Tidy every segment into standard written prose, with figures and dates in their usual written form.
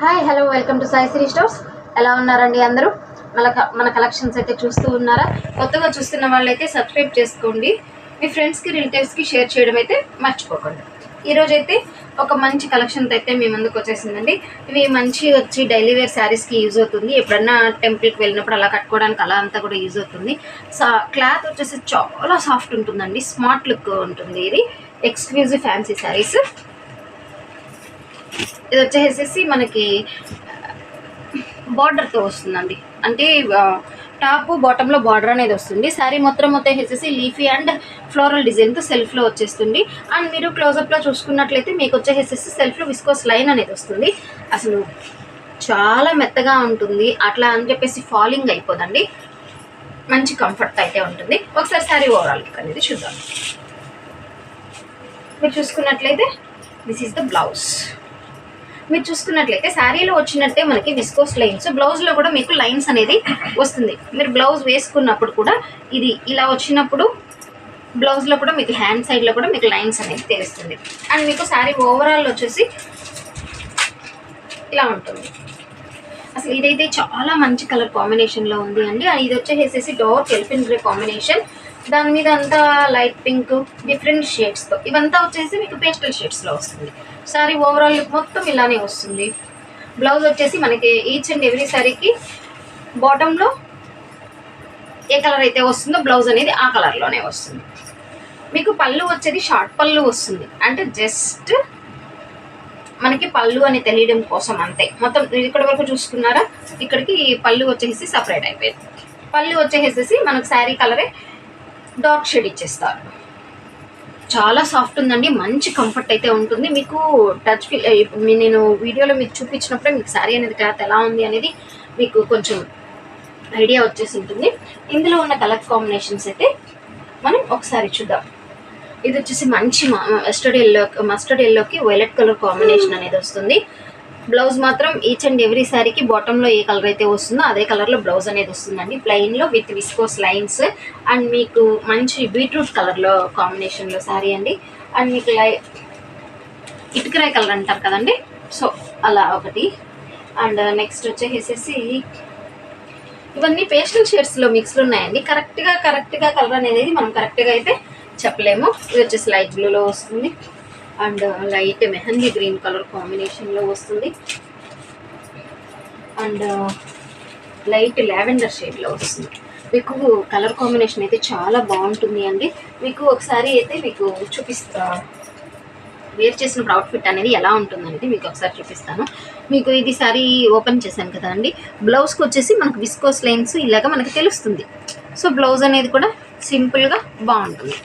Hi hello welcome to Sai Shri stores. ఎలా ఉన్నారండి అందరూ? మన కలెక్షన్స్ అయితే చూస్తూ ఉన్నారా? కొత్తగా చూస్తున్న వాళ్ళైతే సబ్స్క్రైబ్ చేసుకోండి, మీ ఫ్రెండ్స్కి రిలేటివ్స్కి షేర్ చేయడం అయితే మర్చిపోకండి. ఈరోజు అయితే ఒక మంచి కలెక్షన్ అయితే మీ ముందుకు వచ్చేసిందండి. ఇవి మంచి వచ్చి డైలీ వేర్ శారీస్కి యూజ్ అవుతుంది. ఎప్పుడన్నా టెంపుల్కి వెళ్ళినప్పుడు అలా కట్టుకోవడానికి అలా అంతా కూడా యూజ్ అవుతుంది. క్లాత్ వచ్చేసి చాలా సాఫ్ట్ ఉంటుందండి, స్మార్ట్ లుక్ ఉంటుంది. ఇది ఎక్స్క్లూజివ్ ఫ్యాన్సీ శారీస్. ఇది వచ్చేసేసి మనకి బార్డర్తో వస్తుందండి, అంటే టాప్ బాటంలో బార్డర్ అనేది వస్తుంది. శారీ మొత్తం వచ్చేసేసి లీఫీ అండ్ ఫ్లోరల్ డిజైన్తో సెల్ఫ్లో వచ్చేస్తుంది. అండ్ మీరు క్లోజప్లో చూసుకున్నట్లయితే మీకు వచ్చేసేసి సెల్ఫ్లో విస్కోస్ లైన్ అనేది వస్తుంది. అసలు చాలా మెత్తగా ఉంటుంది, అట్లా అని చెప్పేసి ఫాలింగ్ అయిపోదండి. మంచి కంఫర్ట్ అయితే ఉంటుంది. ఒకసారి శారీ ఓవరాల్ లుక్ అనేది చూద్దాం. మీరు చూసుకున్నట్లయితే దిస్ ఈజ్ ద బ్లౌజ్. మీరు చూసుకున్నట్లయితే శారీలో వచ్చినట్టే మనకి విస్కోస్ లైన్స్, బ్లౌజ్లో కూడా మీకు లైన్స్ అనేది వస్తుంది. మీరు బ్లౌజ్ వేసుకున్నప్పుడు కూడా ఇది ఇలా వచ్చినప్పుడు బ్లౌజ్లో కూడా మీకు హ్యాండ్ సైడ్లో కూడా మీకు లైన్స్ అనేది తెలుస్తుంది. అండ్ మీకు శారీ ఓవరాల్ వచ్చేసి ఇలా ఉంటుంది. అసలు ఇదైతే చాలా మంచి కలర్ కాంబినేషన్లో ఉంది అండి. ఇది వచ్చేసేసి డార్క్ ఎలిఫెంట్ గ్రే కాంబినేషన్, దాని మీద అంతా లైట్ పింక్ డిఫరెంట్ షేడ్స్తో, ఇవంతా వచ్చేసి మీకు పేస్టల్ షేడ్స్లో వస్తుంది. శారీ ఓవరాల్ లుక్ మొత్తం ఇలానే వస్తుంది. బ్లౌజ్ వచ్చేసి మనకి ఈచ్ అండ్ ఎవ్రీ శారీకి బాటంలో ఏ కలర్ అయితే వస్తుందో బ్లౌజ్ అనేది ఆ కలర్లోనే వస్తుంది. మీకు పళ్ళు వచ్చేది షార్ట్ పళ్ళు వస్తుంది, అంటే జస్ట్ మనకి పళ్ళు అని తెలియడం కోసం అంతే. మొత్తం ఇక్కడ వరకు చూసుకున్నారా, ఇక్కడికి పళ్ళు వచ్చేసి సపరేట్ అయిపోయింది. పళ్ళు వచ్చేసేసి మనకు శారీ కలరే డార్క్ షేడ్ ఇచ్చేస్తారు. చాలా సాఫ్ట్ ఉందండి, మంచి కంఫర్ట్ అయితే ఉంటుంది. మీకు టచ్ ఫీల్, నేను వీడియోలో మీకు చూపించినప్పుడే మీకు శారీ అనేది క్లాత్ ఎలా ఉంది అనేది మీకు కొంచెం ఐడియా వచ్చేసి ఉంటుంది. ఇందులో ఉన్న కలర్ కాంబినేషన్స్ అయితే మనం ఒకసారి చూద్దాం. ఇది వచ్చేసి మంచి మస్టర్డ్ ఎల్లోకి వైలెట్ కలర్ కాంబినేషన్ అనేది వస్తుంది. బ్లౌజ్ మాత్రం ఈచ్ అండ్ ఎవ్రీ శారీకి బాటంలో ఏ కలర్ అయితే వస్తుందో అదే కలర్లో బ్లౌజ్ అనేది వస్తుందండి, ప్లెయిన్లో విత్ విస్కోస్ లైన్స్. అండ్ మీకు మంచి బీట్రూట్ కలర్లో కాంబినేషన్లో శారీ అండి. అండ్ మీకు ఇటుకరాయి కలర్ అంటారు కదండి, సో అలా ఒకటి. అండ్ నెక్స్ట్ వచ్చేసేసి ఇవన్నీ పేస్టల్ షేడ్స్లో మిక్స్లు ఉన్నాయండి. కరెక్ట్గా కలర్ అనేది మనం కరెక్ట్గా అయితే చెప్పలేము. ఇది వచ్చేసి లైట్ బ్లూలో వస్తుంది and light mehndi green colour కాంబినేషన్లో వస్తుంది అండ్ లైట్ లావెండర్ షేడ్లో వస్తుంది. మీకు కలర్ కాంబినేషన్ అయితే చాలా బాగుంటుంది అండి. మీకు ఒకసారి అయితే మీకు వేర్ చేసిన అవుట్ఫిట్ అనేది ఎలా ఉంటుంది అనేది మీకు ఒకసారి చూపిస్తాను. మీకు ఇది సారీ ఓపెన్ చేశాను కదా అండి, బ్లౌజ్కి వచ్చేసి మనకు విస్కోస్ లైన్స్ ఇలాగ మనకు తెలుస్తుంది. సో బ్లౌజ్ అనేది కూడా సింపుల్గా బాగుంటుంది.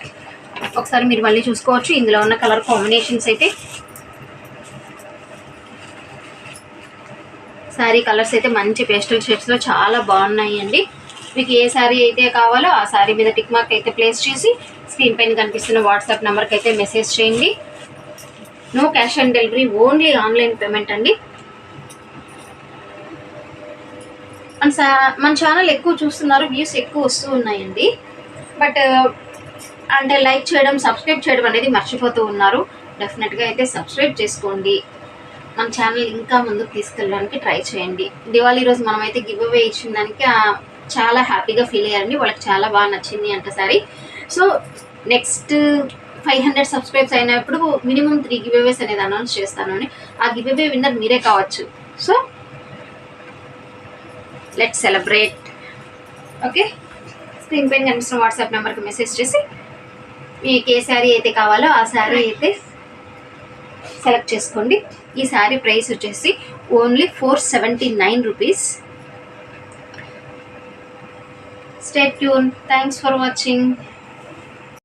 ఒకసారి మీరు మళ్ళీ చూసుకోవచ్చు. ఇందులో ఉన్న కలర్ కాంబినేషన్స్ అయితే శారీ కలర్స్ అయితే మంచి పేస్టల్ షేడ్స్లో చాలా బాగున్నాయి అండి. మీకు ఏ శారీ అయితే కావాలో ఆ శారీ మీద టిక్ మార్క్ అయితే ప్లేస్ చేసి స్క్రీన్ పైన కనిపిస్తున్న వాట్సాప్ నెంబర్కి అయితే మెసేజ్ చేయండి. No cash on delivery, only online payment అండి. అండ్ మన ఛానల్ ఎక్కువ చూస్తున్నారు, వ్యూస్ ఎక్కువ వస్తూ ఉన్నాయండి. బట్ అంటే లైక్ చేయడం, సబ్స్క్రైబ్ చేయడం అనేది మర్చిపోతూ ఉన్నారు. డెఫినెట్గా అయితే సబ్స్క్రైబ్ చేసుకోండి, మన ఛానల్ ఇంకా ముందుకు తీసుకెళ్ళడానికి ట్రై చేయండి. దివాళీ రోజు మనమైతే గివ్ అవే ఇచ్చిన దానికి చాలా హ్యాపీగా ఫీల్ అయ్యారండి. వాళ్ళకి చాలా బాగా నచ్చింది అంట సారీ. సో నెక్స్ట్ 500 సబ్స్క్రైబ్స్ అయినప్పుడు మినిమం 3 గివ్ అవేస్ అనేది అనౌన్స్ చేస్తాను అని. ఆ గివ్ అవే విన్నర్ మీరే కావచ్చు. So let's celebrate. Okay, screen పైన కనిపిస్తున్న వాట్సాప్ నెంబర్కి మెసేజ్ చేసి మీకు ఏ శారీ అయితే కావాలో ఆ శారీ అయితే సెలెక్ట్ చేసుకోండి. ఈ శారీ ప్రైస్ వచ్చేసి only 479 rupees. Stay tune. Thanks for watching.